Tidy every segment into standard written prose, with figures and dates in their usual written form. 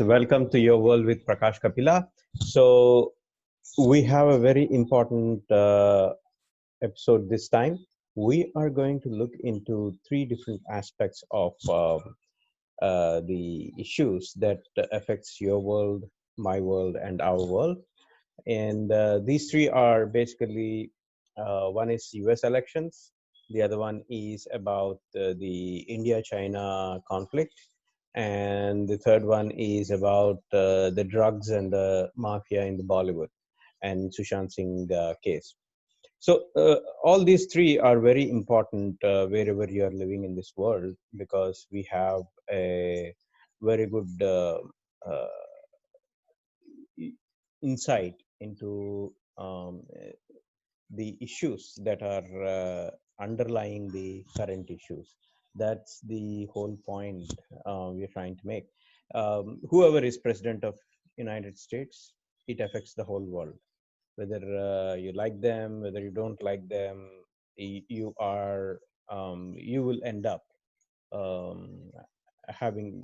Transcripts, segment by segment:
welcome to Your World with Prakash Kapila. So, we have a very important episode this time. We are going to look into three different aspects of the issues that affects your world, my world, and our world. And these three are basically one is US elections, the other one is about the India-China conflict, and the third one is about the drugs and the mafia in the Bollywood and Sushant Singh case. So all these three are very important wherever you are living in this world because we have a very good uh, insight into the issues that are underlying the current issues. That's the whole point we're trying to make. Whoever is president of United States, it affects the whole world. Whether you like them, whether you don't like them, you are you will end up um, having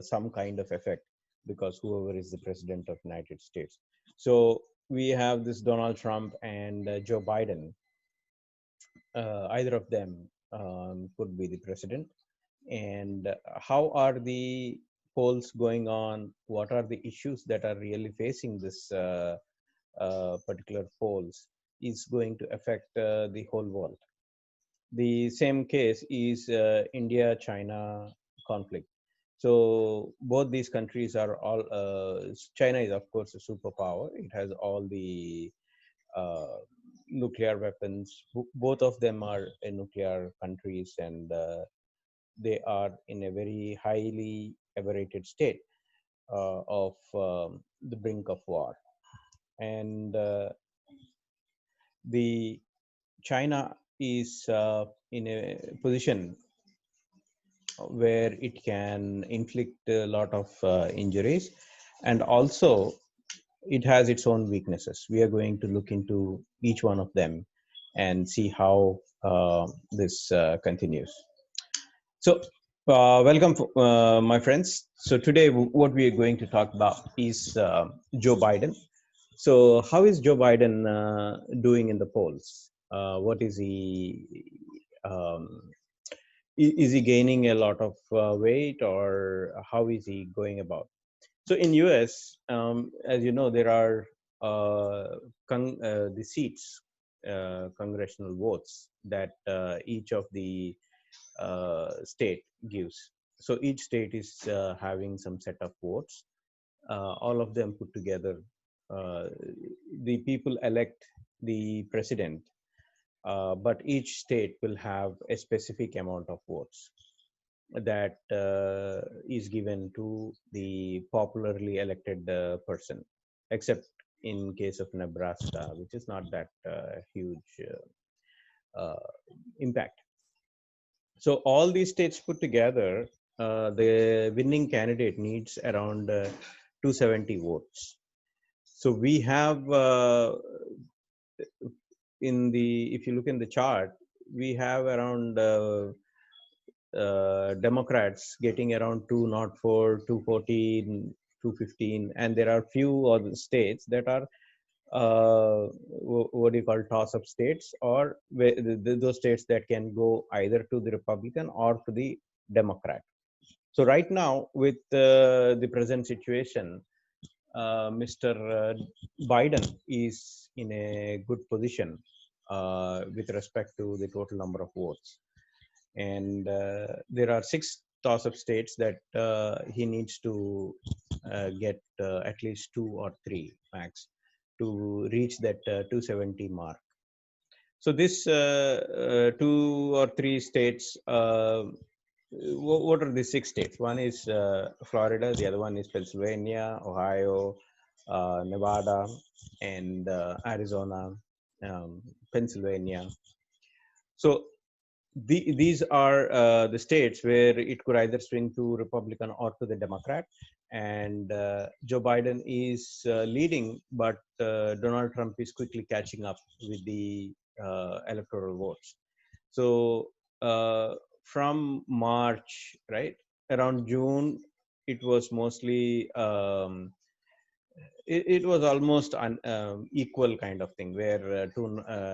some kind of effect because whoever is the president of United States. So we have this Donald Trump and Joe Biden. Either of them could be the president. And how are the polls going on? What are the issues that are really facing this particular polls is going to affect the whole world. The same case is India-China conflict. So both these countries are all, China is of course a superpower. It has all the uh, nuclear weapons. Both of them are nuclear countries and they are in a very highly aberrated state of the brink of war. And the China is in a position where it can inflict a lot of injuries, and also it has its own weaknesses. We are going to look into each one of them and see how this continues. So, welcome, my friends. So today, what we are going to talk about is Joe Biden. So, how is Joe Biden doing in the polls? What is he? Um, is he gaining a lot of weight, or how is he going about? So, in US, as you know, there are the seats, congressional votes that each of the state gives. So each state is having some set of votes. All of them put together, uh, the people elect the president, but each state will have a specific amount of votes that is given to the popularly elected person, except in case of Nebraska, which is not that huge impact. So all these states put together, the winning candidate needs around 270 votes. So we have if you look in the chart, we have around Democrats getting around 204, 214, 215, and there are few other states that are what do you call toss-up states, or those states that can go either to the Republican or to the Democrat. So right now, with the present situation, Mr. Biden is in a good position with respect to the total number of votes. And there are 6 toss-up states that he needs to get at least 2 or 3 max to reach that 270 mark. So this 2 or 3 states, what are the 6 states? One is Florida, the other one is Pennsylvania, Ohio, Nevada, and Arizona, Pennsylvania. So these are the states where it could either swing to Republican or to the Democrat. And Joe Biden is leading, but Donald Trump is quickly catching up with the electoral votes. So from March, right, around June, it was mostly it was almost an equal kind of thing, where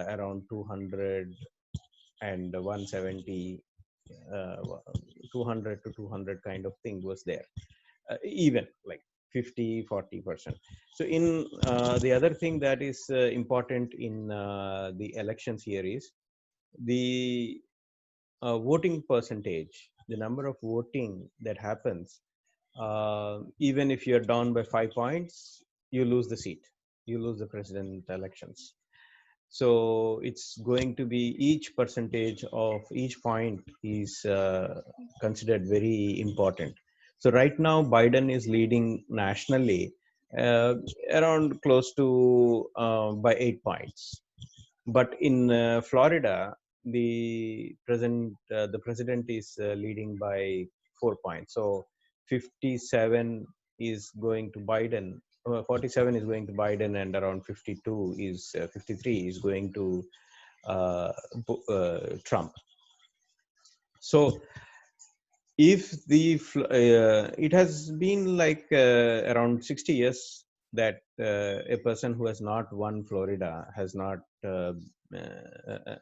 around 200 and 170, uh, 200 to 200 kind of thing was there, even like 50-40%. So in the other thing that is important in the elections here is the voting percentage, the number of voting that happens. Even if you're down by 5 points, you lose the seat, you lose the president elections. So it's going to be, each percentage of each point is considered very important. So right now, Biden is leading nationally uh, around close to by 8 points. But in Florida, the president is leading by 4 points. So 57 is going to Biden, 47 is going to Biden, and around 53 is going to uh, Trump. So if it has been like around 60 years that a person who has not won Florida has not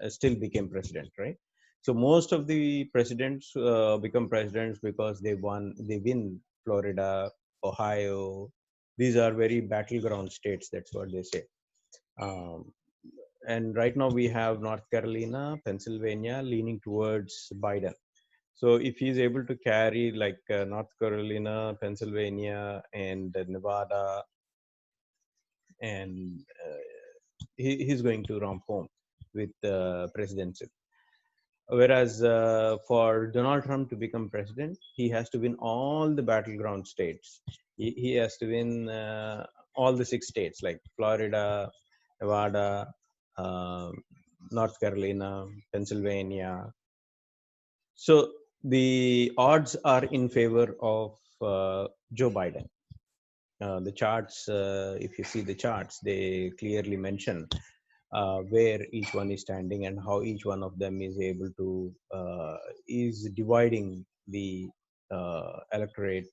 still became president, right? So most of the presidents become presidents because they win Florida, Ohio. These are very battleground states. That's what they say. Um, and right now we have North Carolina, Pennsylvania leaning towards Biden. So if he's able to carry like North Carolina, Pennsylvania, and Nevada, and he's going to romp home with the presidency. Whereas for Donald Trump to become president, he has to win all the battleground states. He has to win all the 6 states like Florida, Nevada, uh, North Carolina, Pennsylvania. So the odds are in favor of Joe Biden. The charts, if you see the charts, they clearly mention where each one is standing and how each one of them is able to is dividing the electorate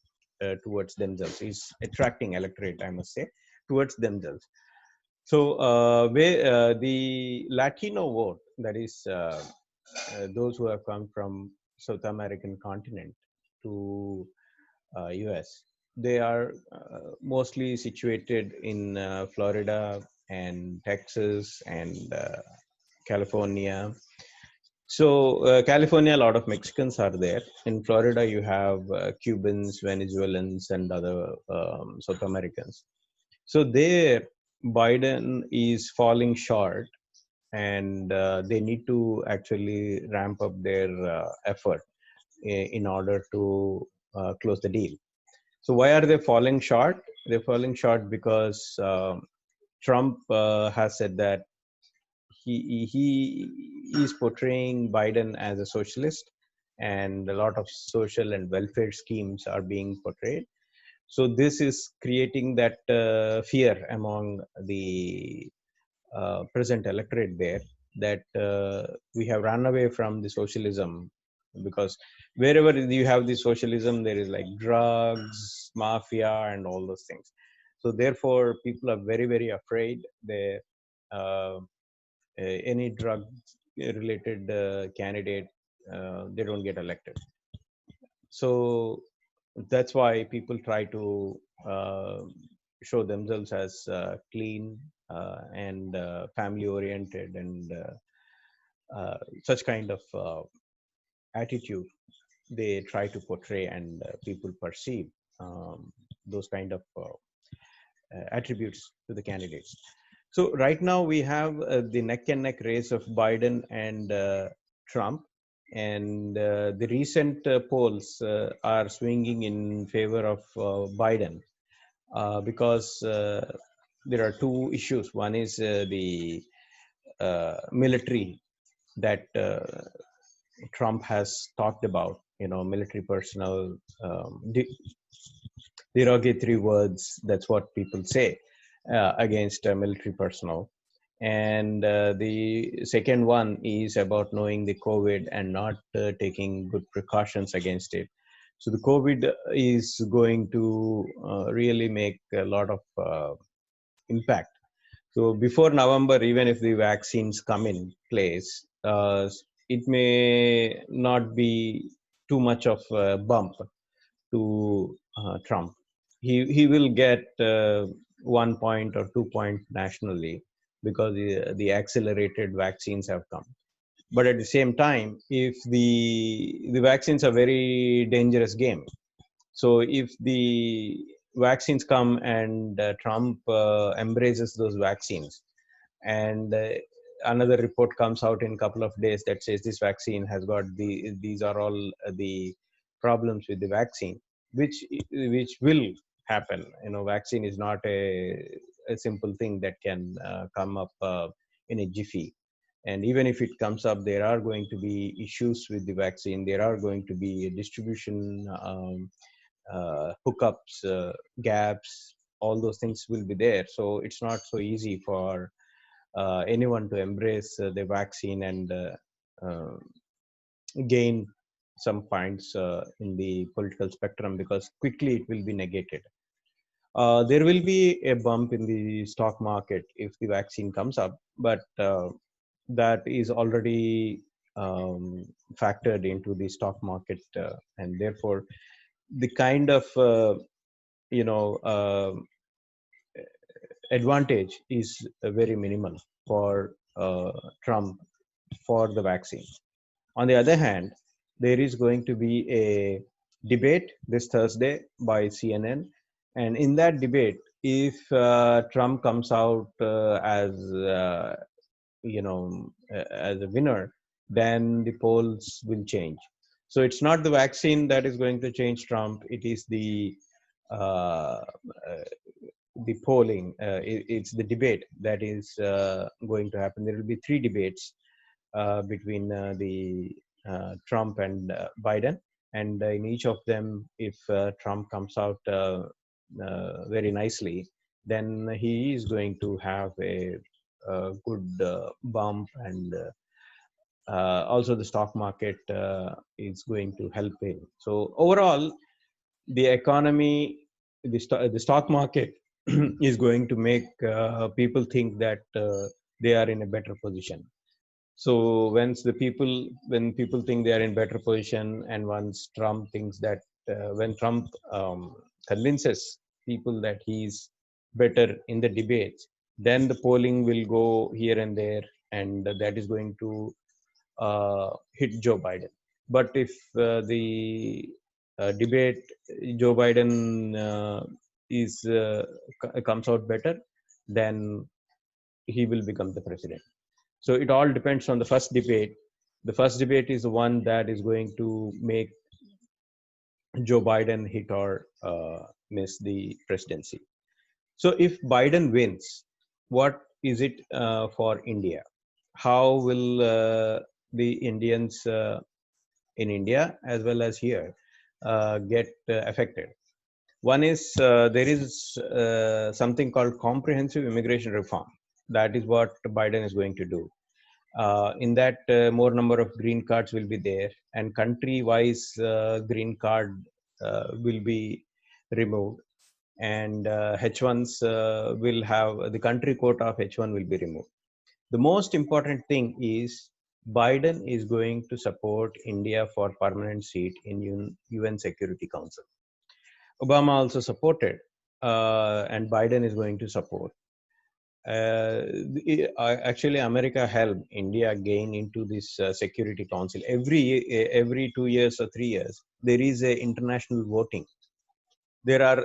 towards themselves, is attracting electorate, I must say, towards themselves. So where the Latino vote, that is those who have come from South American continent to US, they are mostly situated in Florida and Texas and California. So California, a lot of Mexicans are there. In Florida, you have Cubans, Venezuelans, and other South Americans. So there, Biden is falling short, and they need to actually ramp up their effort in order to close the deal. So why are they falling short? They're falling short because Trump has said that he is portraying Biden as a socialist, and a lot of social and welfare schemes are being portrayed. So this is creating that fear among the present electorate there, that we have run away from the socialism, because wherever you have the socialism, there is like drugs, mafia, and all those things. So therefore, people are very, very afraid that uh, any drug related candidate, they don't get elected. So that's why people try to show themselves as clean and family oriented, and such kind of attitude they try to portray, and people perceive those kind of attributes to the candidates. So right now we have the neck and neck race of Biden and Trump, and the recent polls are swinging in favor of Biden because there are two issues. One is the military that Trump has talked about, military personnel, derogatory words, that's what people say against military personnel. And the second one is about knowing the COVID and not taking good precautions against it. So the COVID is going to really make a lot of impact. So before November, even if the vaccines come in place, it may not be too much of a bump to Trump. He will get 1 point or 2 point nationally because the accelerated vaccines have come. But at the same time, if the vaccines are very dangerous game, so if the vaccines come and Trump embraces those vaccines, and another report comes out in a couple of days that says this vaccine has got these are all the problems with the vaccine, which will happen. You know, vaccine is not a simple thing that can come up in a jiffy. And even if it comes up, there are going to be issues with the vaccine. There are going to be distribution hookups, gaps, all those things will be there. So it's not so easy for anyone to embrace the vaccine and uh, gain some points in the political spectrum, because quickly it will be negated. There will be a bump in the stock market if the vaccine comes up, but that is already factored into the stock market, and therefore the kind of you know advantage is very minimal for Trump for the vaccine. On the other hand, there is going to be a debate this Thursday by CNN, and in that debate, if Trump comes out as as a winner, then the polls will change. So it's not the vaccine that is going to change Trump; it is uh, the polling. It's the debate that is going to happen. There will be three debates between the Trump and Biden, and in each of them, if Trump comes out very nicely, then he is going to have a good bump, and also the stock market is going to help him. So overall, the economy, the stock market is going to make people think that they are in a better position. So when people think they are in better position, and once Trump thinks that when Trump convinces people that he's better in the debates, then the polling will go here and there, and that is going to hit Joe Biden. But if the debate Joe Biden is comes out better, then he will become the president. So it all depends on the first debate. The first debate is the one that is going to make Joe Biden hit or miss the presidency. So if Biden wins, what is it for India? How will the Indians in India as well as here get affected? One is there is something called comprehensive immigration reform. That is what Biden is going to do. In that, more number of green cards will be there, and country-wise green card will be removed, and H1s will have the country quota of H1 will be removed. The most important thing is Biden is going to support India for permanent seat in UN Security Council. Obama also supported, and Biden is going to support. Actually, America helped India gain into this Security Council. Every 2 years or 3 years, there is a international voting. There are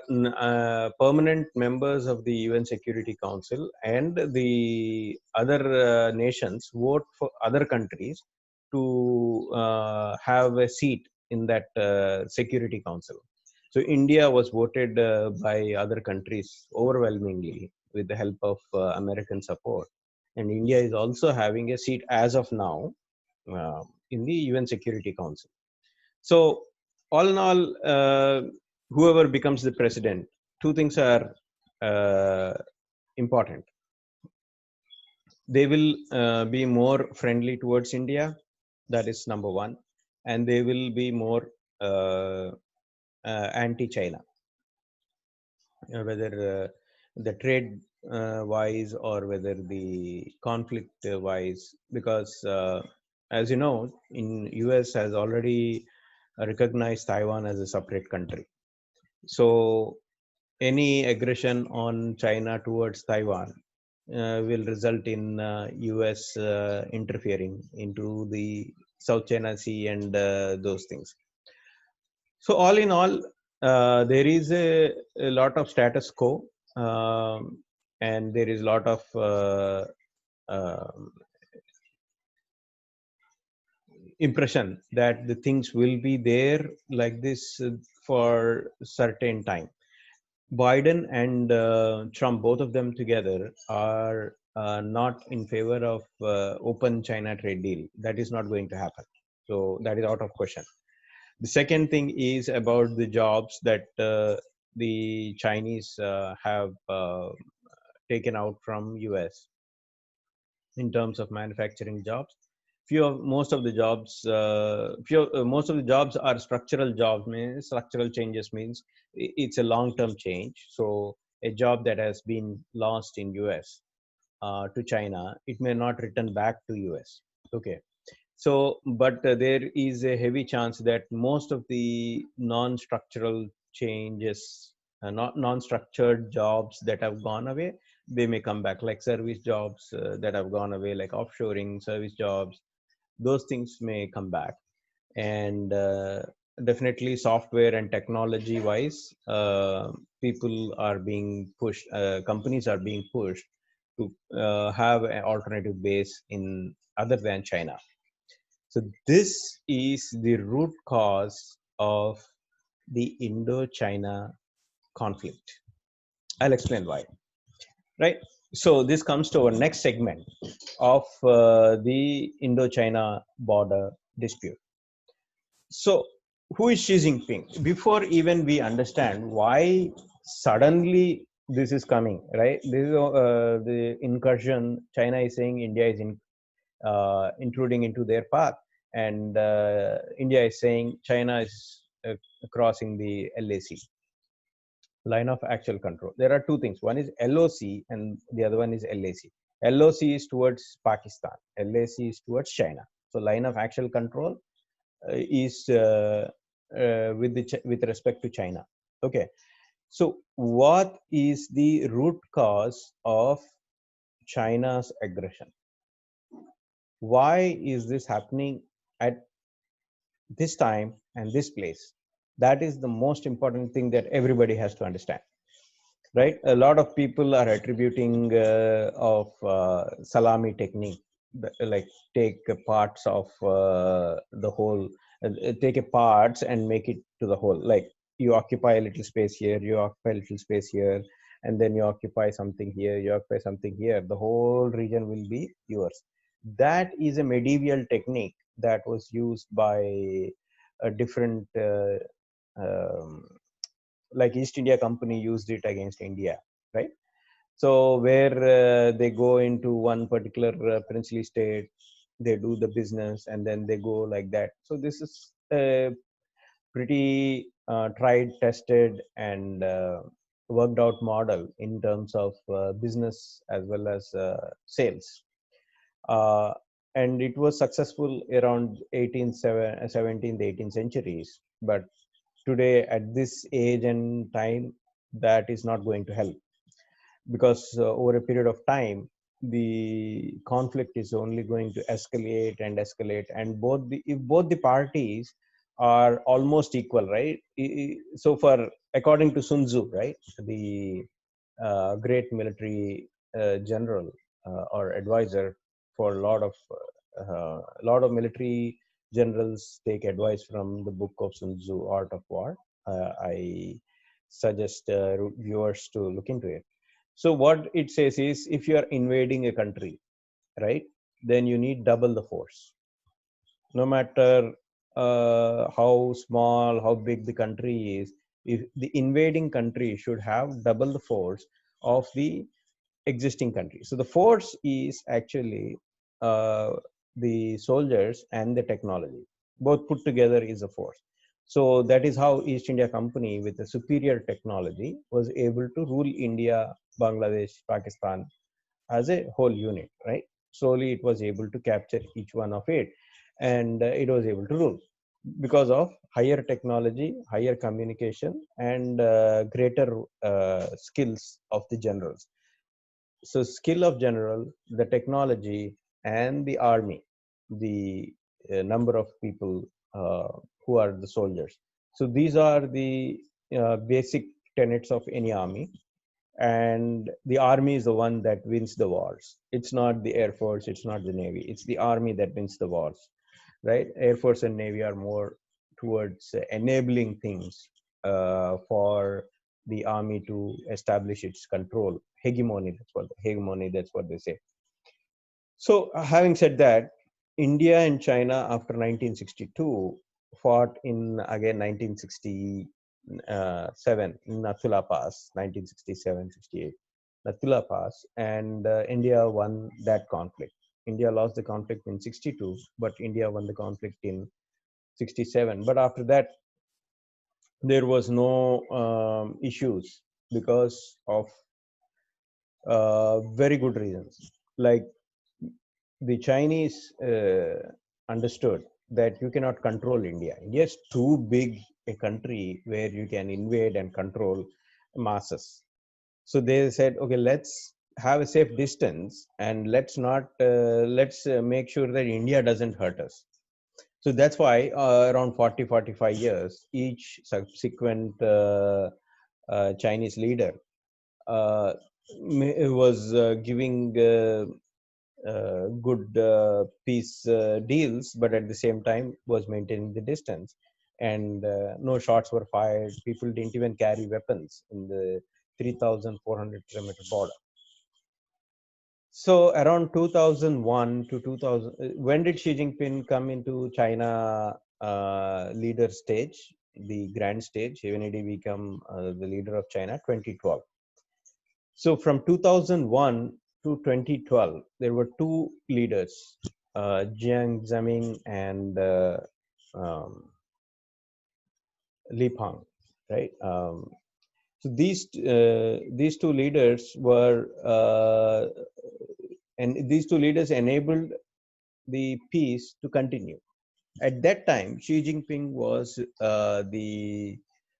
permanent members of the UN Security Council, and the other nations vote for other countries to have a seat in that Security Council. So India was voted by other countries overwhelmingly with the help of American support. And India is also having a seat as of now in the UN Security Council. So all in all, whoever becomes the president, two things are important. They will be more friendly towards India. That is number one. And they will be more anti-China, whether the trade wise or whether the conflict wise, because as you know, in US has already recognized Taiwan as a separate country. So any aggression on China towards Taiwan will result in US interfering into the South China Sea and those things. So all in all, there is a lot of status quo, and there is a lot of impression that the things will be there like this for certain time. Biden and Trump, both of them together, are not in favor of open China trade deal. That is not going to happen. So that is out of question. The second thing is about the jobs that the Chinese have taken out from US in terms of manufacturing jobs. Most of the jobs, most of the jobs are structural jobs. Means structural changes means it's a long-term change. So a job that has been lost in US to China, it may not return back to US. Okay. So, but there is a heavy chance that most of the non-structural changes, not non-structured jobs that have gone away, they may come back, like service jobs that have gone away, like offshoring service jobs. Those things may come back, and definitely software and technology wise, people are being pushed. Companies are being pushed to have an alternative base in other than China. So this is the root cause of the Indo-China conflict. I'll explain why. Right. So this comes to our next segment of the Indo-China border dispute. So who is Xi Jinping? Before even we understand why suddenly this is coming, right? This is the incursion. China is saying India is intruding into their path, and India is saying China is crossing the LAC, line of actual control. There are two things. One is LOC and the other one is LAC. LOC is towards Pakistan. LAC is towards China. So line of actual control is with respect to China. Okay. So what is the root cause of China's aggression? Why is this happening at this time and this place? That is the most important thing that everybody has to understand, right? A lot of people are attributing of salami technique, like take parts of the whole, take a parts and make it to the whole. Like you occupy a little space here, you occupy a little space here, and then you occupy something here, you occupy something here. The whole region will be yours. That is a medieval technique that was used by a different like East India Company used it against India, right? So where they go into one particular princely state, they do the business, and then they go like that. So this is a pretty tried, tested, and worked out model in terms of business as well as sales. Uh, and it was successful around 17th, 18th centuries. But today, at this age and time, that is not going to help, because over a period of time, the conflict is only going to escalate and escalate, and if both the parties are almost equal, right? So for, according to Sun Tzu, right, the great military general or advisor for a lot of military generals take advice from the book of Sun Tzu, Art of War. I suggest viewers to look into it. So what it says is, if you are invading a country, right, then you need double the force. No matter how small, how big the country is, if the invading country should have double the force of the existing country. So the force is actually the soldiers and the technology. Both put together is a force. So that is how East India Company, with a superior technology, was able to rule India, Bangladesh, Pakistan as a whole unit, right? Slowly it was able to capture each one of it, and it was able to rule because of higher technology, higher communication, and greater skills of the generals. So skill of general, the technology, and the army, the number of people who are the soldiers. So these are the basic tenets of any army, and the army is the one that wins the wars. It's not the air force, it's not the navy, it's the army that wins the wars, right? Air force and navy are more towards enabling things for the army to establish its control, hegemony. That's what they say. So having said that, India and China after 1962 fought in again 1967 in Nathula Pass, 1967-68, Nathula Pass, and India won that conflict. India lost the conflict in 62, but India won the conflict in 67. But after that, there was no issues because of very good reasons. Like the Chinese understood that you cannot control India. India is too big a country where you can invade and control masses. So they said, okay, let's have a safe distance, and let's not let's make sure that India doesn't hurt us. So that's why around 40-45 years, each subsequent Chinese leader uh, was giving good peace deals, but at the same time was maintaining the distance. And no shots were fired. People didn't even carry weapons in the 3,400-kilometer border. So around 2001 to 2000, when did Xi Jinping come into China leader stage, the grand stage? When did he become the leader of China? 2012. So from 2001 to 2012, there were two leaders, Jiang Zemin and Li Peng, right? So these two leaders were, and these two leaders enabled the peace to continue. At that time, Xi Jinping was the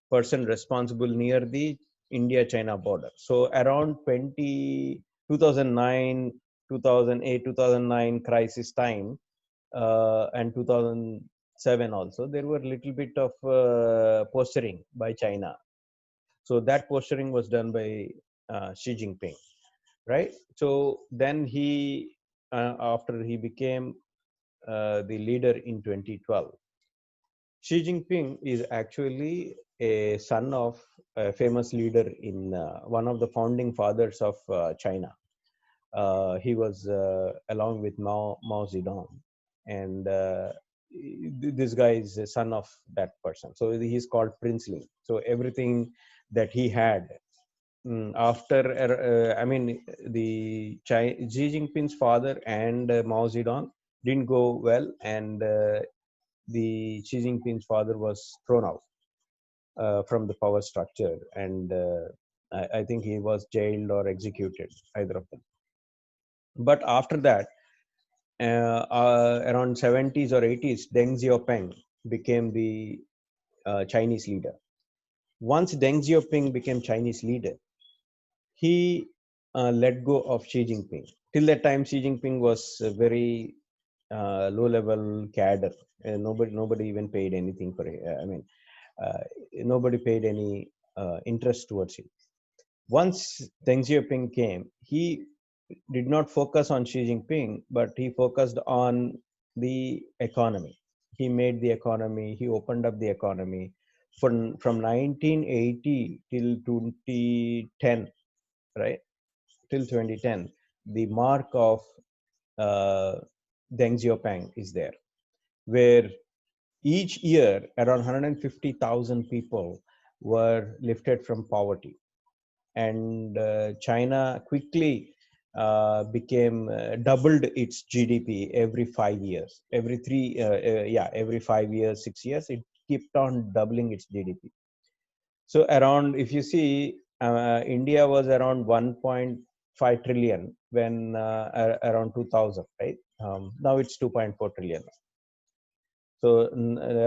person responsible near the India-China border. So around 2009, 2008, 2009 crisis time, and 2007 also, there were little bit of posturing by China. So that posturing was done by Xi Jinping, right? So then he, after he became the leader in 2012, Xi Jinping is actually a son of a famous leader in one of the founding fathers of China. He was along with Mao Zedong, and this guy is a son of that person. So he's called Princeling. So everything that he had after, I mean, the Xi Jinping's father and Mao Zedong didn't go well, and the Xi Jinping's father was thrown out from the power structure, and I think he was jailed or executed, either of them. But after that, around 70s or 80s, Deng Xiaoping became the Chinese leader. Once Deng Xiaoping became Chinese leader, he let go of Xi Jinping. Till that time, Xi Jinping was a very low-level cadre. Nobody even paid anything for it. I mean, nobody paid any interest towards it. Once Deng Xiaoping came, he did not focus on Xi Jinping, but he focused on the economy. He made the economy, he opened up the economy. From 1980 till 2010, right? Till 2010, the mark of uh, Deng Xiaoping is there, where each year around 150,000 people were lifted from poverty, and China quickly became doubled its GDP every 5 years. Every 5 years, 6 years, it kept on doubling its GDP. So around, if you see, India was around 1.5 trillion when around 2000, right? Now it's 2.4 trillion. So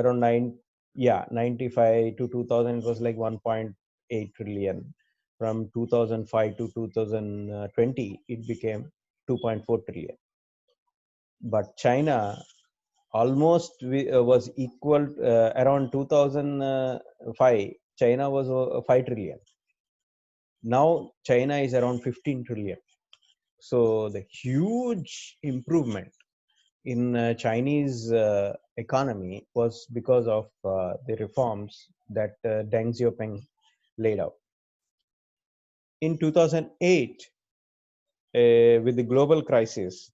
around 95 to 2000, it was like 1.8 trillion. From 2005 to 2020, it became 2.4 trillion. But China almost was equal around 2005. China was 5 trillion. Now China is around 15 trillion. So the huge improvement in Chinese economy was because of the reforms that Deng Xiaoping laid out. In 2008, with the global crisis,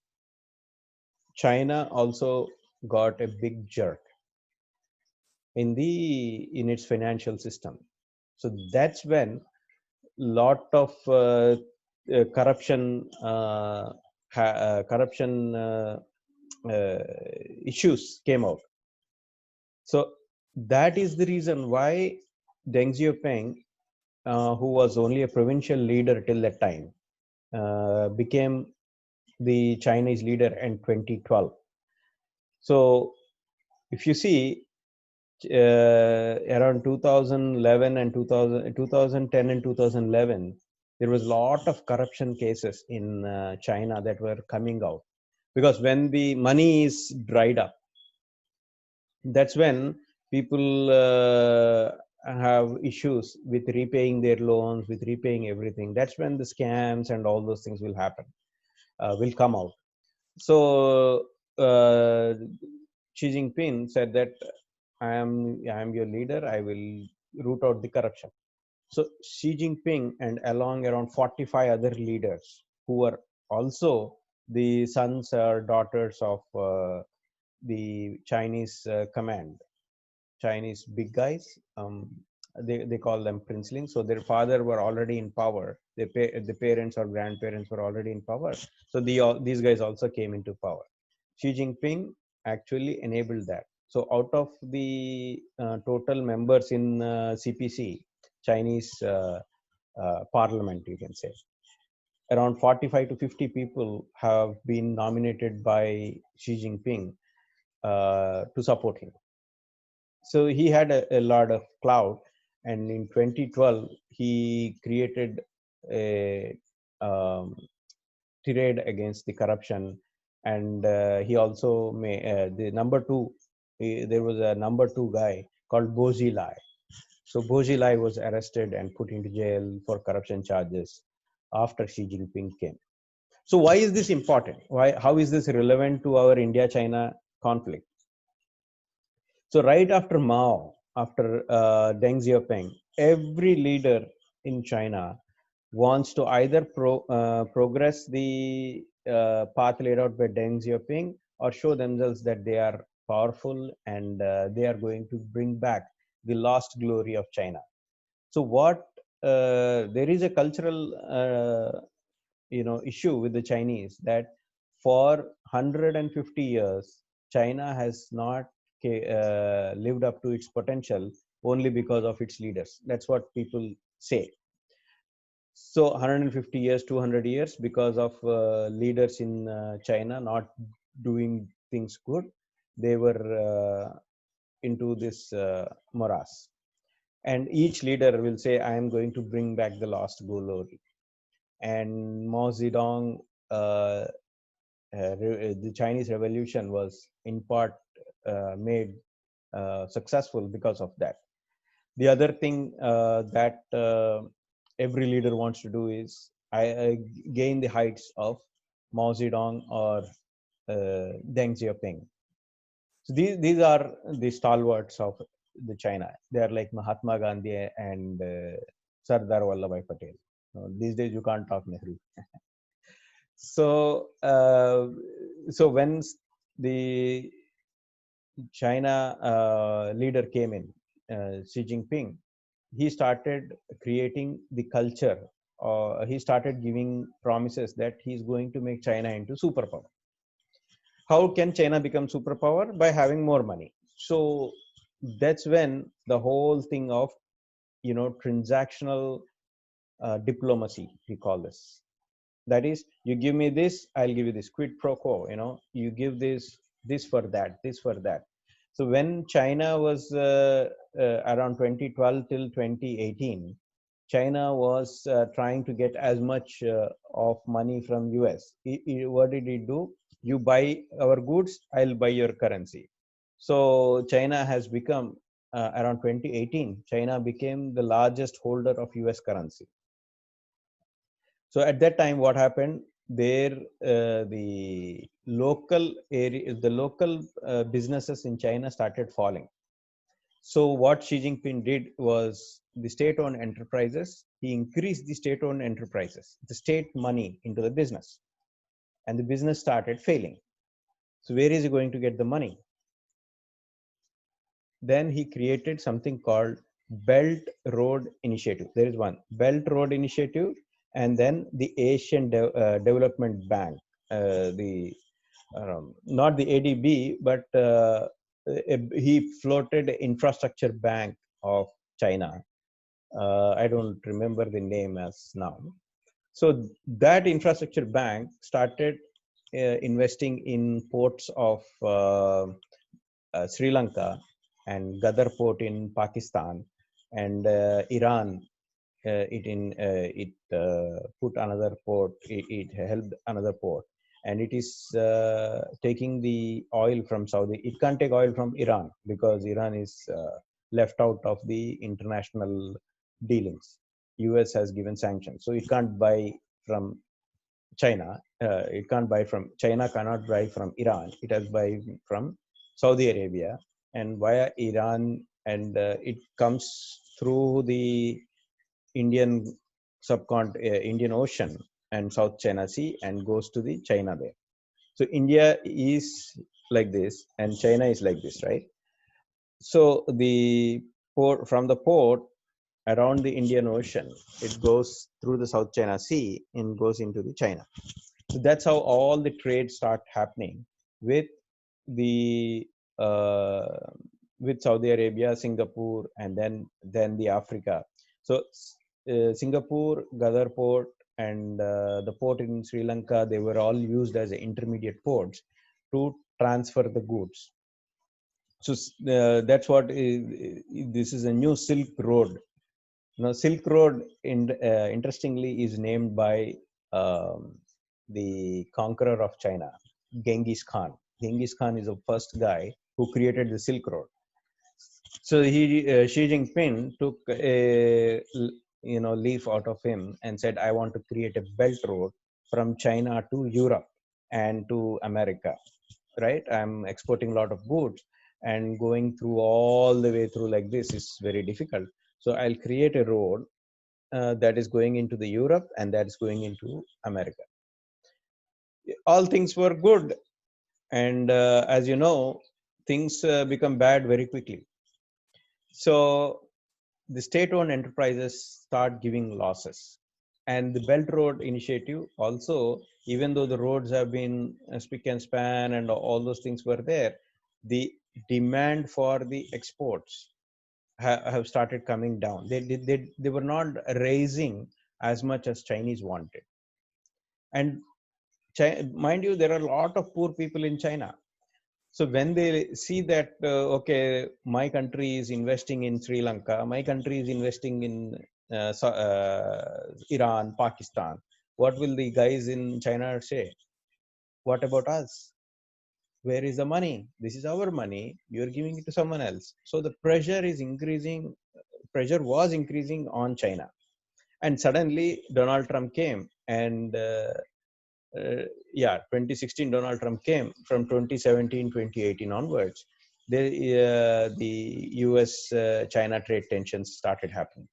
China also got a big jerk in its financial system. So that's when lot of corruption issues came out. So that is the reason why Deng Xiaoping, who was only a provincial leader till that time, became the Chinese leader in 2012. So if you see, around 2011 and 2010 and 2011, there was a lot of corruption cases in China that were coming out, because when the money is dried up, that's when people have issues with repaying their loans, with repaying everything. That's when the scams and all those things will happen, will come out. So Xi Jinping said that I am your leader. I will root out the corruption. So Xi Jinping and along around 45 other leaders who were also the sons or daughters of the Chinese command, Chinese big guys. They call them princelings. So their father were already in power. The parents or grandparents were already in power. So these guys also came into power. Xi Jinping actually enabled that. So out of the total members in CPC, Chinese parliament, you can say, around 45 to 50 people have been nominated by Xi Jinping to support him. So he had a lot of clout, and in 2012 he created a tirade against the corruption, and he also the number two. There was a number two guy called Boji Lai. So Boji Lai was arrested and put into jail for corruption charges after Xi Jinping came. So why is this important? How is this relevant to our India-China conflict? So right after Mao, after Deng Xiaoping, every leader in China wants to either progress the path laid out by Deng Xiaoping, or show themselves that they are powerful and they are going to bring back the lost glory of China. So there is a cultural issue with the Chinese, that for 150 years China has not lived up to its potential only because of its leaders. That's what people say. So 150 years, 200 years, because of leaders in China not doing things good, they were into this morass. And each leader will say, I am going to bring back the lost glory. And Mao Zedong, the Chinese Revolution was in part made successful because of that. The other thing that every leader wants to do is I gain the heights of Mao Zedong or Deng Xiaoping. So these are the stalwarts of the China. They are like Mahatma Gandhi and Sardar Vallabhbhai Patel. These days you can't talk Nehru. So when the China leader came in, Xi Jinping, he started creating the culture. He started giving promises that he's going to make China into superpower. How can China become superpower? By having more money. So that's when the whole thing of, transactional diplomacy, we call this. That is, you give me this, I'll give you this, quid pro quo. You give this for that, this for that. So when China was around 2012 till 2018, China was trying to get as much of money from US. What did it do? You buy our goods, I'll buy your currency. So China has become, around 2018, China became the largest holder of US currency. So at that time, what happened? There, the local businesses in China started falling. So what Xi Jinping did was the state-owned enterprises. He increased the state-owned enterprises, the state money into the business, and the business started failing. So where is he going to get the money? Then he created something called Belt Road Initiative. There is one Belt Road Initiative, and then the Asian Development Bank, the not the ADB, but he floated Infrastructure Bank of China. I don't remember the name as now. So that infrastructure bank started investing in ports of Sri Lanka and Gadar port in Pakistan, and Iran. It put another port. It helped another port, and it is taking the oil from Saudi. It can't take oil from Iran because Iran is left out of the international dealings. US has given sanctions, so it can't buy from China. It can't buy from China. Cannot buy from Iran. It has buy from Saudi Arabia, and via Iran, and it comes through the Indian Indian Ocean and South China Sea, and goes to the China there. So India is like this, and China is like this, right? So the port, from the port around the Indian Ocean, it goes through the South China Sea and goes into the China. So that's how all the trade start happening with the uh, with Saudi Arabia, Singapore, and then the Africa. So Singapore, Gadar port, and the port in Sri Lanka, they were all used as intermediate ports to transfer the goods. So that's what this is a new Silk Road. Now, Silk Road, interestingly, is named by the conqueror of China, Genghis Khan. Genghis Khan is the first guy who created the Silk Road. So Xi Jinping took a leaf out of him and said, "I want to create a belt road from China to Europe and to America. Right? I'm exporting a lot of goods, and going through all the way through like this is very difficult. So I'll create a road that is going into the Europe and that is going into America." All things were good, and as you know, things become bad very quickly. So the state-owned enterprises start giving losses, and the Belt Road Initiative also, even though the roads have been spick and span and all those things were there, the demand for the exports have started coming down. They were not raising as much as Chinese wanted. And mind you, there are a lot of poor people in China. So when they see that, okay, my country is investing in Sri Lanka, my country is investing in Iran, Pakistan, what will the guys in China say? What about us? Where is the money? This is our money. You're giving it to someone else. So the pressure is increasing. Pressure was increasing on China. And suddenly Donald Trump came, and 2016 Donald Trump came. From 2017, 2018 onwards, the US China trade tensions started happening.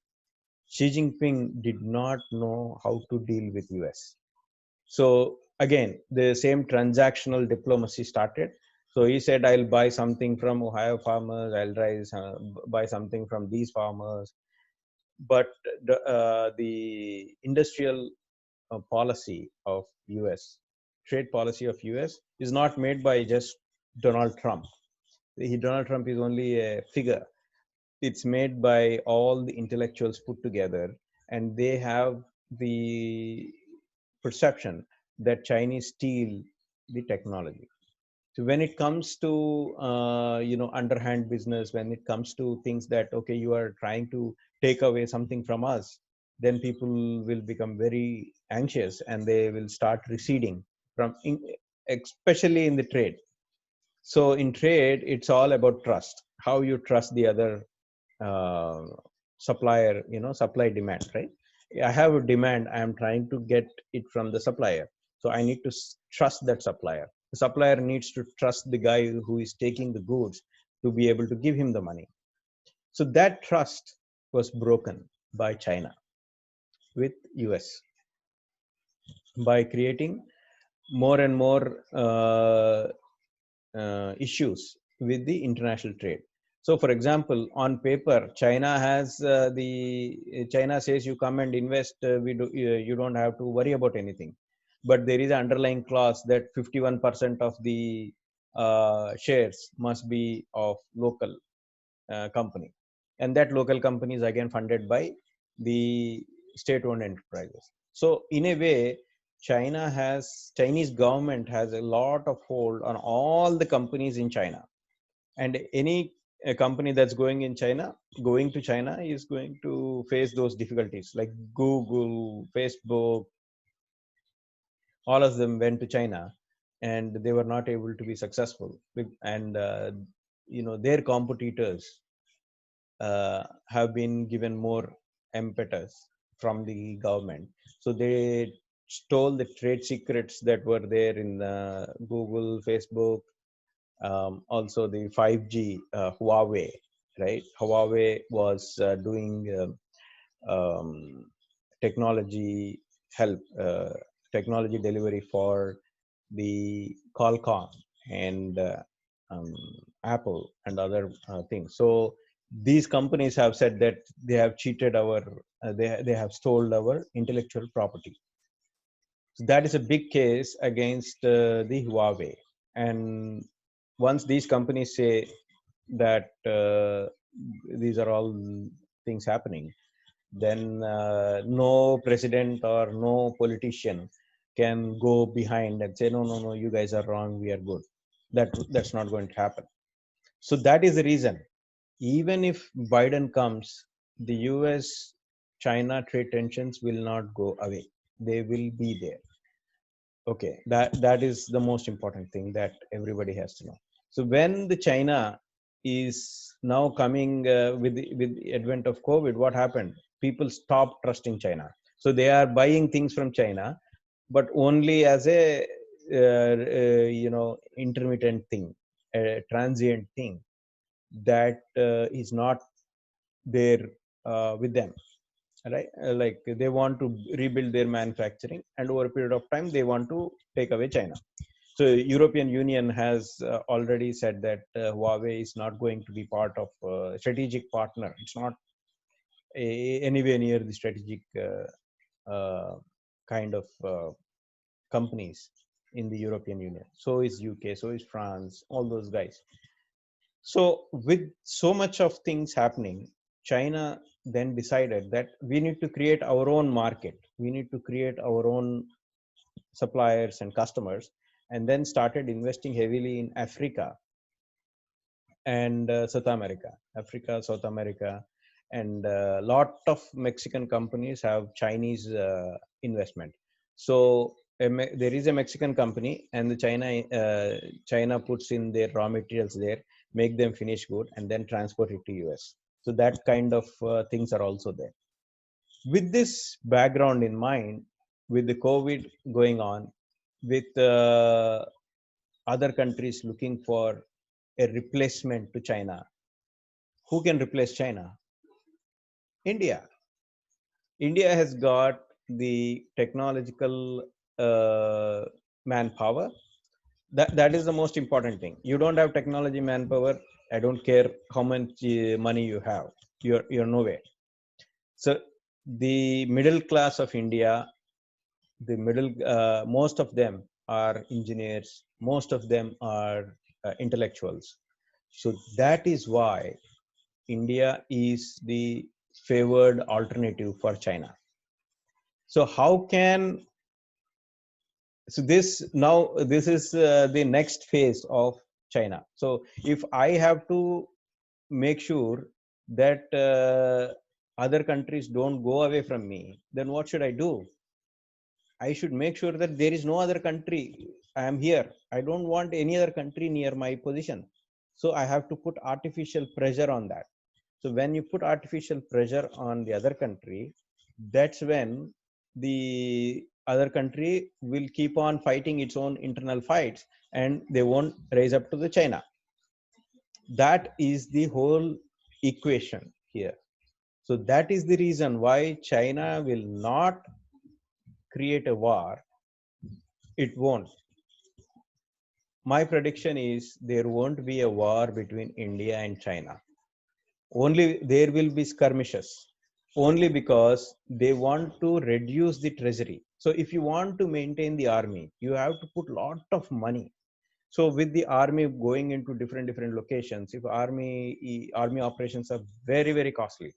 Xi Jinping did not know how to deal with US. So again, the same transactional diplomacy started. So he said, I'll buy something from Ohio farmers, buy something from these farmers. But the industrial policy of US, trade policy of US, is not made by just Donald Trump. Donald Trump is only a figure. It's made by all the intellectuals put together, and they have the perception that Chinese steal the technology. So when it comes to underhand business, when it comes to things that okay, you are trying to take away something from us, then people will become very anxious and they will start receding from, especially in the trade. So in trade, it's all about trust. How you trust the other uh, supplier, supply demand, right? I have a demand, I am trying to get it from the supplier, so I need to trust that supplier. The supplier needs to trust the guy who is taking the goods to be able to give him the money. So that trust was broken by China with US by creating more and more issues with the international trade. So, for example, on paper, China says you come and invest, you don't have to worry about anything. But there is an underlying clause that 51% of the shares must be of local company, and that local company is again funded by the state-owned enterprises. So, in a way, Chinese government has a lot of hold on all the companies in China, and any company that's going to China is going to face those difficulties. Like Google, Facebook, all of them went to China, and they were not able to be successful. And their competitors have been given more impetus from the government. So they stole the trade secrets that were there in Google, Facebook, also the 5G, Huawei, right? Huawei was doing technology help, technology delivery for the Qualcomm and um, Apple and other things. So these companies have said that they have cheated they have stolen our intellectual property. So that is a big case against the Huawei. And once these companies say that these are all things happening, then no president or no politician can go behind and say, no, no, no, you guys are wrong, we are good. That's not going to happen. So that is the reason. Even if Biden comes, the US China trade tensions will not go away. They will be there. Okay, that is the most important thing that everybody has to know. So when the China is now coming with the advent of COVID, what happened? People stopped trusting China. So they are buying things from China, but only as a intermittent thing, a transient thing that is not there with them, right? Like they want to rebuild their manufacturing, and over a period of time they want to take away China. So European Union has already said that Huawei is not going to be part of strategic partner. It's not anywhere near the strategic kind of companies in the European Union. So is UK, so is France, all those guys. So with so much of things happening, China then decided that we need to create our own market, we need to create our own suppliers and customers, and then started investing heavily in Africa and South America, Africa, South America, and a lot of Mexican companies have Chinese investment. So there is a Mexican company, and the China puts in their raw materials there, make them finished good, and then transport it to US. So that kind of things are also there. With this background in mind, with the COVID going on, with other countries looking for a replacement to China, who can replace China? India. India has got the technological manpower. That is the most important thing. You don't have technology manpower, I don't care how much money you have. You're nowhere. So the middle class of India, most of them are engineers, most of them are intellectuals. So that is why India is the favored alternative for China. So how can, so this is the next phase of China. So if I have to make sure that other countries don't go away from me, then what should I do? I should make sure that there is no other country. I am here. I don't want any other country near my position. So I have to put artificial pressure on that. So when you put artificial pressure on the other country, that's when the other country will keep on fighting its own internal fights and they won't raise up to the China. That is the whole equation here. So that is the reason why China will not create a war. It won't. My prediction is there won't be a war between India and China. Only there will be skirmishes, only because they want to reduce the treasury. So if you want to maintain the army, you have to put lot of money. So with the army going into different locations, if army operations are very costly,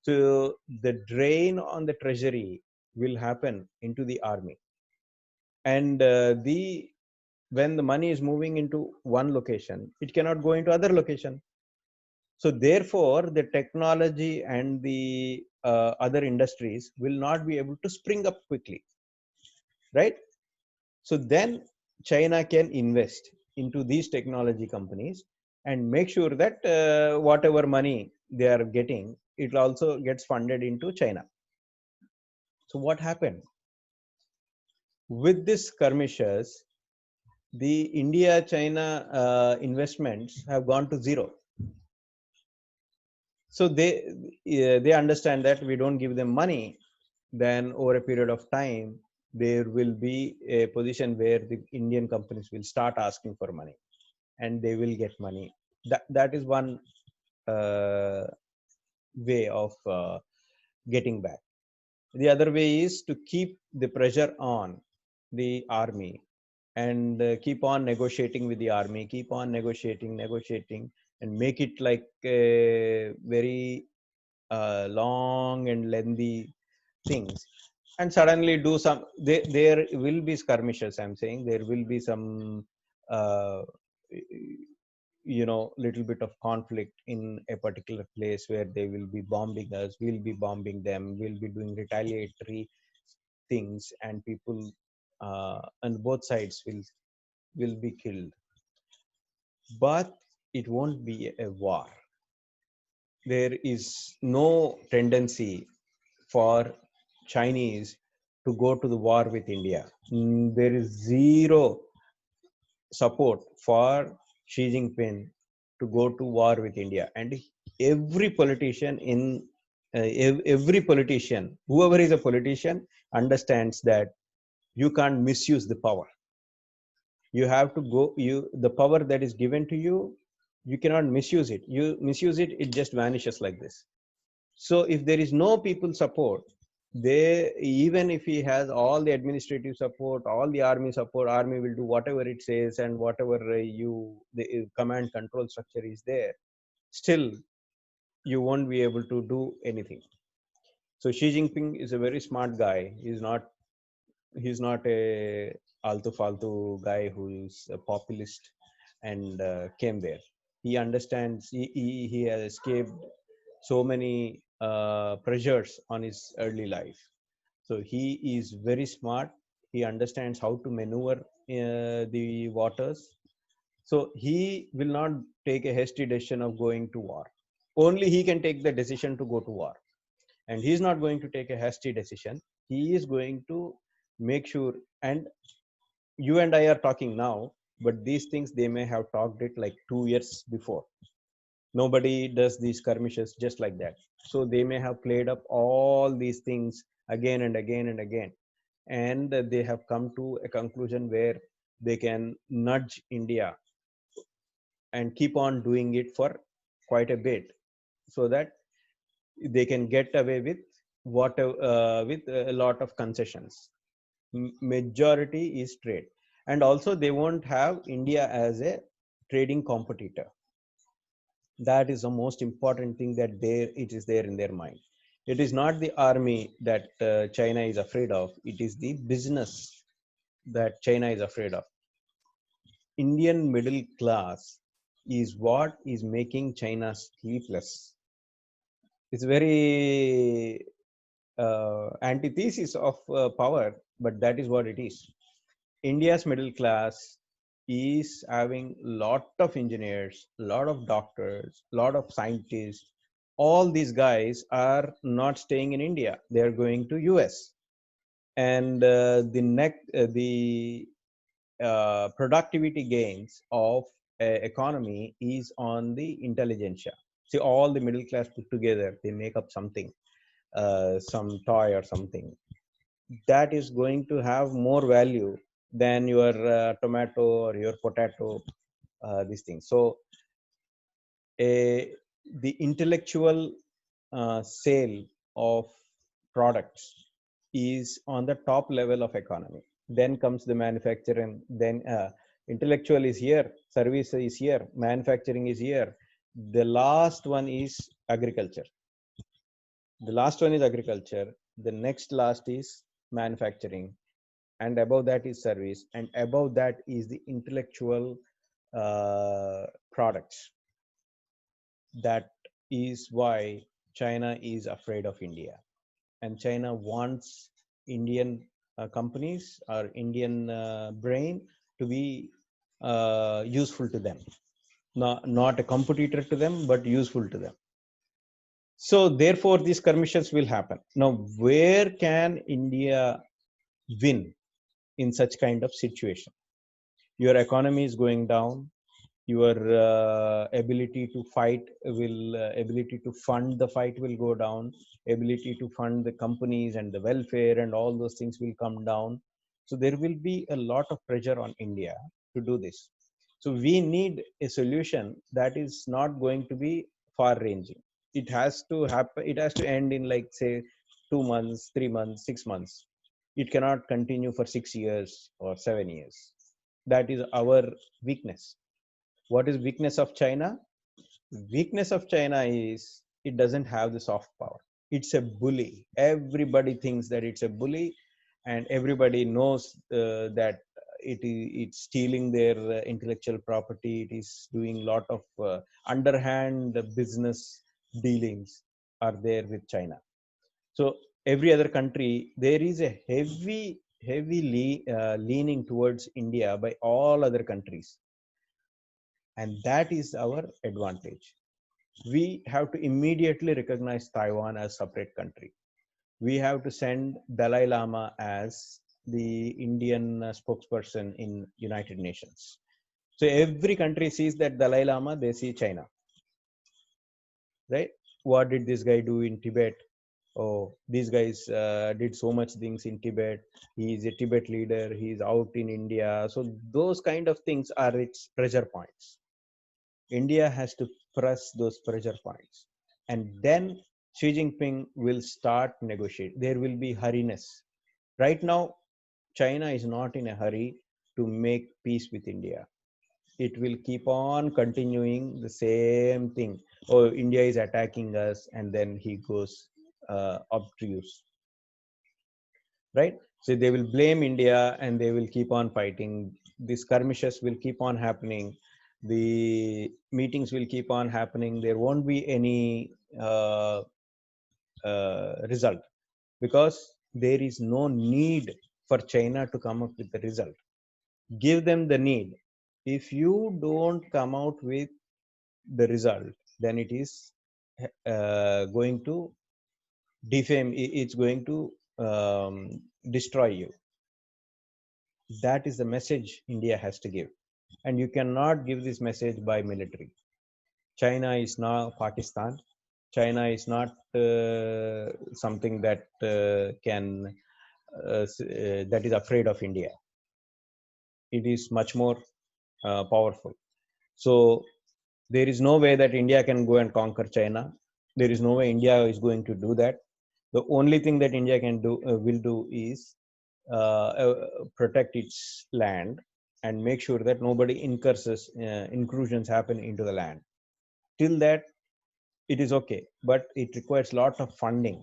so the drain on the treasury will happen into the army. And the when the money is moving into one location, it cannot go into other location. So therefore, the technology and the other industries will not be able to spring up quickly, right? So then China can invest into these technology companies and make sure that whatever money they are getting, it also gets funded into China. So what happened? With this skirmishes, the India-China investments have gone to zero. So they understand that we don't give them money, then over a period of time, there will be a position where the Indian companies will start asking for money and they will get money. That is one uh, way of getting back. The other way is to keep the pressure on the army and keep on negotiating with the army, keep on negotiating, and make it like a very long and lengthy things. And suddenly do some, there will be skirmishes, I'm saying. There will be some, uh, little bit of conflict in a particular place where they will be bombing us, we'll be bombing them, we'll be doing retaliatory things, and people on both sides will be killed. But it won't be a war. There is no tendency for Chinese to go to the war with India. There is zero support for XiJinPing to go to war with India. And every politician every politician, whoever is a politician, understands that you can't misuse the power. You have to go, the power that is given to you, you cannot misuse it. You misuse it, it just vanishes like this. So if there is no people support, they, even if he has all the administrative support, all the army support, army will do whatever it says, and whatever the command control structure is there, still you won't be able to do anything. So Xi Jinping is a very smart guy. He's not a altu faltu guy who's a populist and came there. He understands, he has escaped so many pressures on his early life. So he is very smart. He understands how to maneuver the waters. So he will not take a hasty decision of going to war. Only he can take the decision to go to war, and he's not going to take a hasty decision. He is going to make sure. And you and I are talking now, but these things they may have talked it like 2 years before. Nobody does these skirmishes just like that. So they may have played up all these things again and again and again, and they have come to a conclusion where they can nudge India and keep on doing it for quite a bit, so that they can get away with with a lot of concessions. Majority is trade, and also they won't have India as a trading competitor. That is the most important thing, that it is there in their mind. It is not the army that China is afraid of. It is the business that China is afraid of. Indian middle class is what is making China sleepless. It's very antithesis of power, but that is what it is. India's middle class is having lot of engineers, lot of doctors, lot of scientists. All these guys are not staying in India; they are going to US. And the productivity gains of economy is on the intelligentsia. See, all the middle class put together, they make up something, some toy or something that is going to have more value than your tomato or your potato, these things. So a, the intellectual sale of products is on the top level of economy. Then comes the manufacturing, then intellectual is here, service is here, manufacturing is here. The last one is agriculture. The last one is agriculture. The next last is manufacturing, and above that is service, and above that is the intellectual products. That is why China is afraid of India, and China wants Indian companies or Indian brain to be useful to them, not a competitor to them, but useful to them. So therefore, these skirmishes will happen. Now, where can India win in such kind of situation? Your economy is going down, your ability to fight will ability to fund the fight will go down, ability to fund the companies and the welfare and all those things will come down. So there will be a lot of pressure on India to do this. So we need a solution that is not going to be far ranging. It has to happen, it has to end in, like, say, 2 months, 3 months, 6 months. It cannot continue for 6 years or 7 years. That is our weakness. What is weakness of China? Weakness of China is it doesn't have the soft power. It's a bully. Everybody thinks that it's a bully, and everybody knows that it's stealing their intellectual property. It is doing a lot of underhand business dealings are there with China. So every other country, there is a heavy leaning towards India by all other countries, and that is our advantage. We have to immediately recognize Taiwan as separate country. We have to send Dalai Lama as the Indian spokesperson in United Nations. So every country sees that Dalai Lama, they see China, right? What did this guy do in Tibet? Oh, these guys did so much things in Tibet. He is a Tibet leader, he is out in India. So those kind of things are its pressure points. India has to press those pressure points. And then Xi Jinping will start negotiate. There will be hurriness. Right now, China is not in a hurry to make peace with India. It will keep on continuing the same thing. Oh, India is attacking us, and then he goes obtuse, right? So they will blame India and they will keep on fighting. The skirmishes will keep on happening. The meetings will keep on happening. There won't be any result, because there is no need for China to come up with the result. Give them the need. If you don't come out with the result, then it is going to defame. It's going to destroy you. That is the message India has to give. And you cannot give this message by military. China is now Pakistan. China is not something that that is afraid of India. It is much more powerful. So there is no way that India can go and conquer China. There is no way India is going to do that. The only thing that India can do will do is protect its land and make sure that nobody incursions happen into the land. Till that, it is okay, but it requires a lot of funding.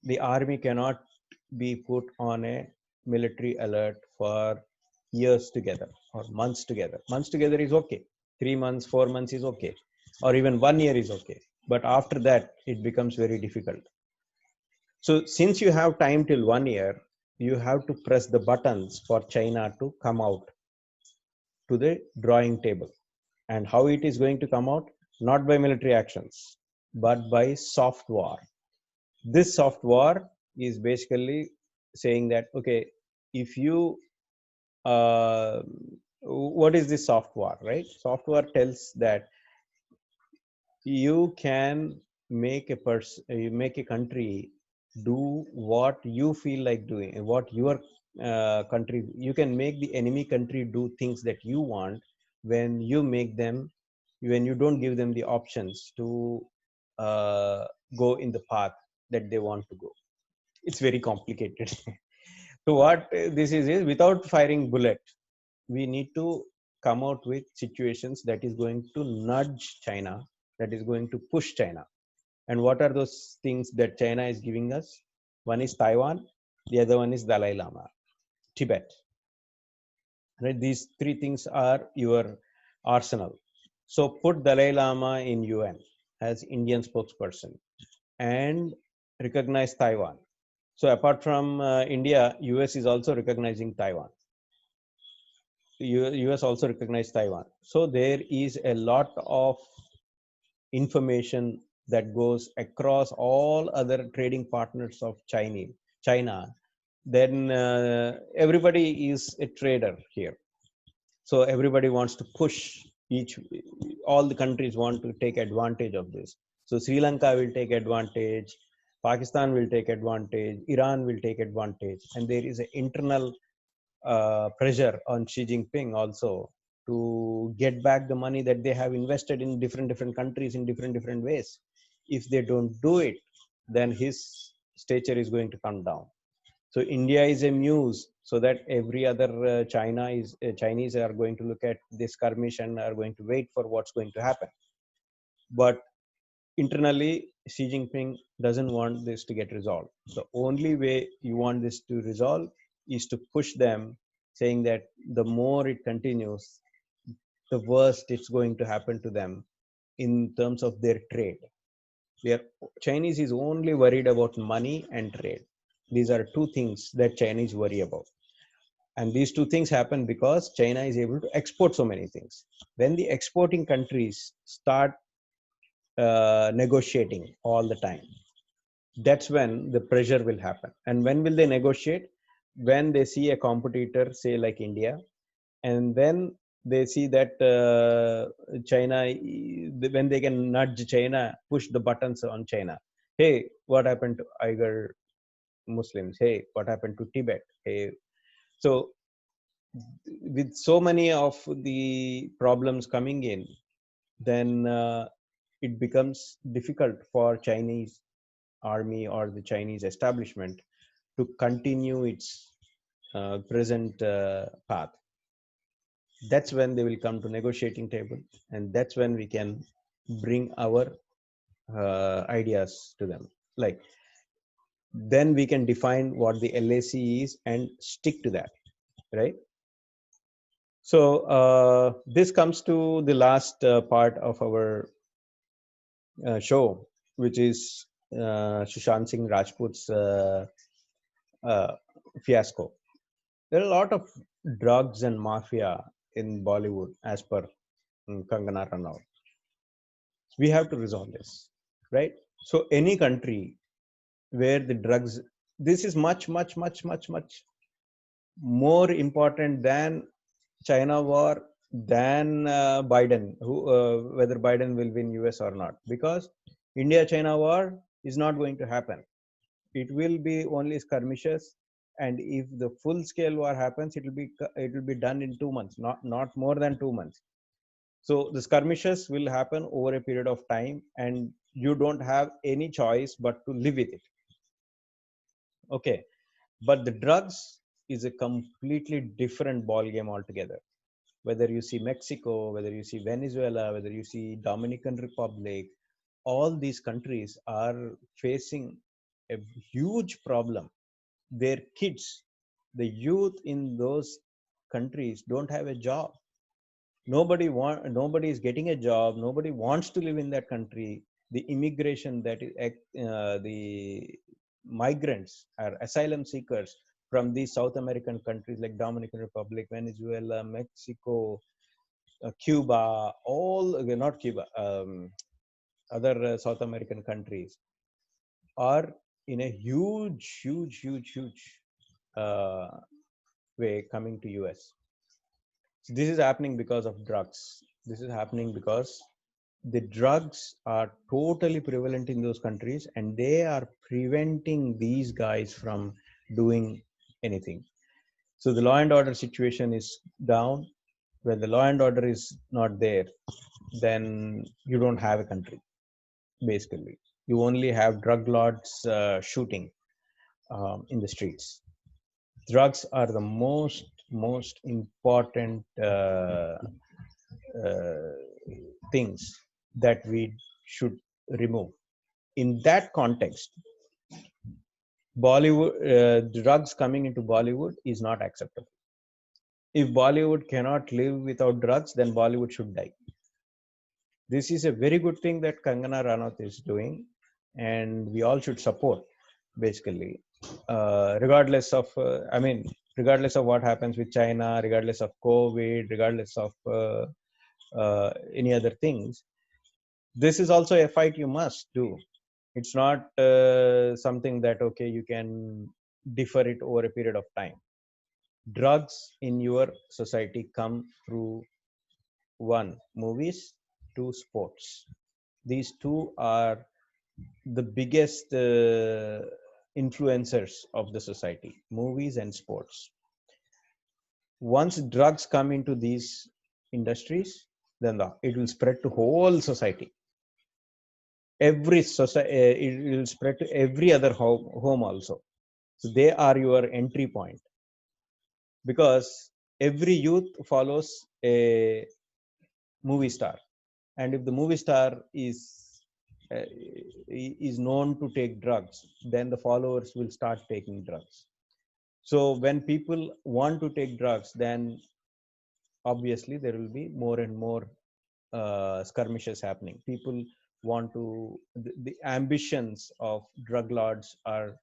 The army cannot be put on a military alert for years together or months together. Months together is okay. 3 months, 4 months is okay. Or even 1 year is okay. But after that, it becomes very difficult. So since you have time till 1 year, you have to press the buttons for China to come out to the drawing table. And how it is going to come out? Not by military actions, but by soft war. This soft war is basically saying that, okay, if you, uh, what is this soft war, right? Soft war tells that you can make a person, you make a country do what you feel like doing, what your country, you can make the enemy country do things that you want when you make them, when you don't give them the options to uh, go in the path that they want to go. It's very complicated. So what this is without firing bullet, we need to come out with situations that is going to nudge China, that is going to push China. And what are those things that China is giving us? One is Taiwan, the other one is Dalai Lama, Tibet. Right? These three things are your arsenal. So put Dalai Lama in UN as Indian spokesperson and recognize Taiwan. So apart from India, US is also recognizing Taiwan. US also recognized Taiwan. So there is a lot of information that goes across all other trading partners of China. Then everybody is a trader here. So everybody wants to push each, all the countries want to take advantage of this. So Sri Lanka will take advantage, Pakistan will take advantage, Iran will take advantage, and there is an internal pressure on XiJinPing also to get back the money that they have invested in different countries in different ways. If they don't do it, then his stature is going to come down. So India is a muse, so that every other Chinese are going to look at this skirmish and are going to wait for what's going to happen. But internally, Xi Jinping doesn't want this to get resolved. The only way you want this to resolve is to push them, saying that the more it continues, the worst it's going to happen to them in terms of their trade. Their Chinese is only worried about money and trade. These are two things that Chinese worry about. And these two things happen because China is able to export so many things. When the exporting countries start negotiating all the time, that's when the pressure will happen. And when will they negotiate? When they see a competitor, say like India, and then they see that China, when they can nudge China, push the buttons on China. Hey, what happened to Uyghur Muslims? Hey, what happened to Tibet? Hey, so with so many of the problems coming in, then it becomes difficult for Chinese army or the Chinese establishment to continue its present path. That's when they will come to negotiating table, and that's when we can bring our ideas to them. Like, then we can define what the LAC is and stick to that, right? So this comes to the last part of our show, which is Sushant Singh Rajput's uh, fiasco. There are a lot of drugs and mafia in Bollywood, as per Kangana Ranaut. We have to resolve this, right? So any country where the drugs, this is much more important than China war, than Biden, whether Biden will win US or not, because India-China war is not going to happen. It will be only skirmishes, and if the full-scale war happens, it will be done in 2 months, not more than 2 months. So the skirmishes will happen over a period of time, and you don't have any choice but to live with it. Okay, but the drugs is a completely different ball game altogether. whether you see Mexico, whether you see Venezuela, whether you see Dominican Republic, all these countries are facing a huge problem. Their kids, the youth in those countries don't have a job. Nobody is getting a job. Nobody wants to live in that country. The immigration that is the migrants or asylum seekers from these South American countries like Dominican Republic, Venezuela, Mexico, Cuba, all not Cuba, other South American countries are in a huge uh, way coming to US. So this is happening because of drugs. This is happening because the drugs are totally prevalent in those countries and they are preventing these guys from doing anything. So the law and order situation is down. When the law and order is not there, then you don't have a country, basically. You only have drug lords shooting in the streets. Drugs are the most important uh, things that we should remove. In that context, Bollywood drugs coming into Bollywood is not acceptable. If Bollywood cannot live without drugs, then Bollywood should die. This is a very good thing that Kangana Ranaut is doing, and we all should support, basically, regardless of, regardless of what happens with China, regardless of COVID, regardless of any other things. This is also a fight you must do. It's not something that, okay, you can defer it over a period of time. Drugs in your society come through one, movies, two, sports. These two are the biggest influencers of the society, movies and sports. Once drugs come into these industries, then it will spread to whole society. Every society, it will spread to every other home also. So they are your entry point, because every youth follows a movie star, and if the movie star uh, is known to take drugs, then the followers will start taking drugs. So when people want to take drugs, then obviously there will be more and more skirmishes happening. People want to, the ambitions of drug lords are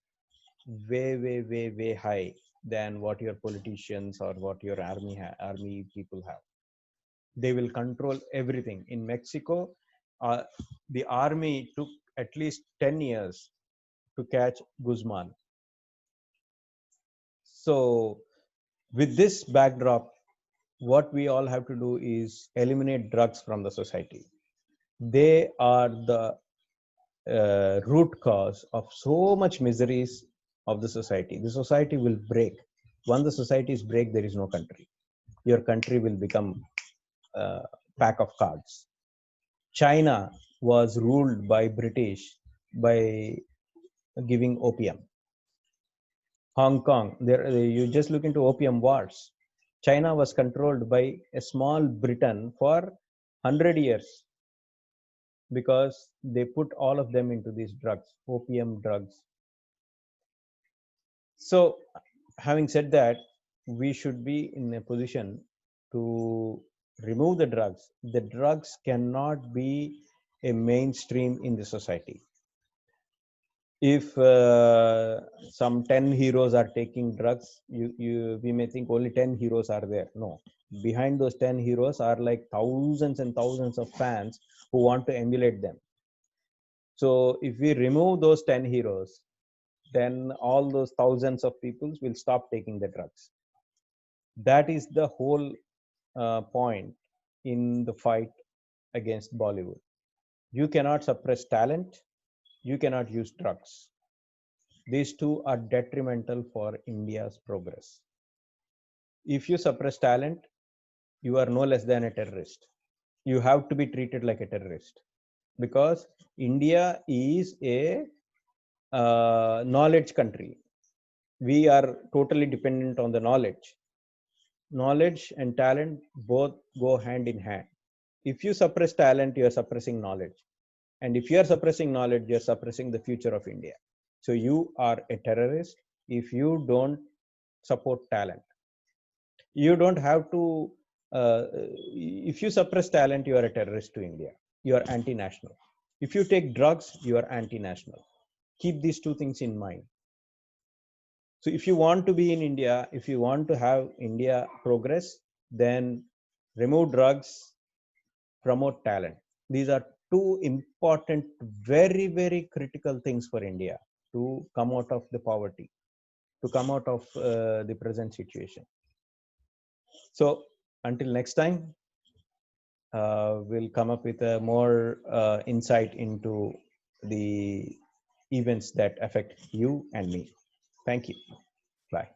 way high than what your politicians or what your army people have. They will control everything. In Mexico, the army took at least 10 years to catch Guzman. So with this backdrop, what we all have to do is eliminate drugs from the society. They are the root cause of so much miseries of the society. The society will break. Once the societies break, there is no country. Your country will become a pack of cards. China was ruled by British by giving opium. Hong Kong, there you just look into opium wars. China was controlled by a small Britain for 100 years because they put all of them into these drugs, opium drugs. So, having said that, we should be in a position to remove the drugs. The drugs cannot be a mainstream in the society. If some 10 heroes are taking drugs, we may think only 10 heroes are there. No, behind those 10 heroes are like thousands and thousands of fans who want to emulate them. So if we remove those 10 heroes, then all those thousands of people will stop taking the drugs. That is the whole point in the fight against Bollywood. You cannot suppress talent. You cannot use drugs. These two are detrimental for India's progress. If you suppress talent, you are no less than a terrorist. You have to be treated like a terrorist, because India is a knowledge country. We are totally dependent on the knowledge. knowledge and talent both go hand in hand. If you suppress talent, you are suppressing knowledge. And if you are suppressing knowledge, you are suppressing the future of India. So you are a terrorist if you don't support talent. You don't have to, if you suppress talent, you are a terrorist to India. You are anti-national. If you take drugs, you are anti-national. Keep these two things in mind. So if you want to be in India, if you want to have India progress, then remove drugs, promote talent. These are two important, very, very critical things for India to come out of the poverty, to come out of the present situation. So until next time, we'll come up with a more insight into the events that affect you and me. Thank you. Bye.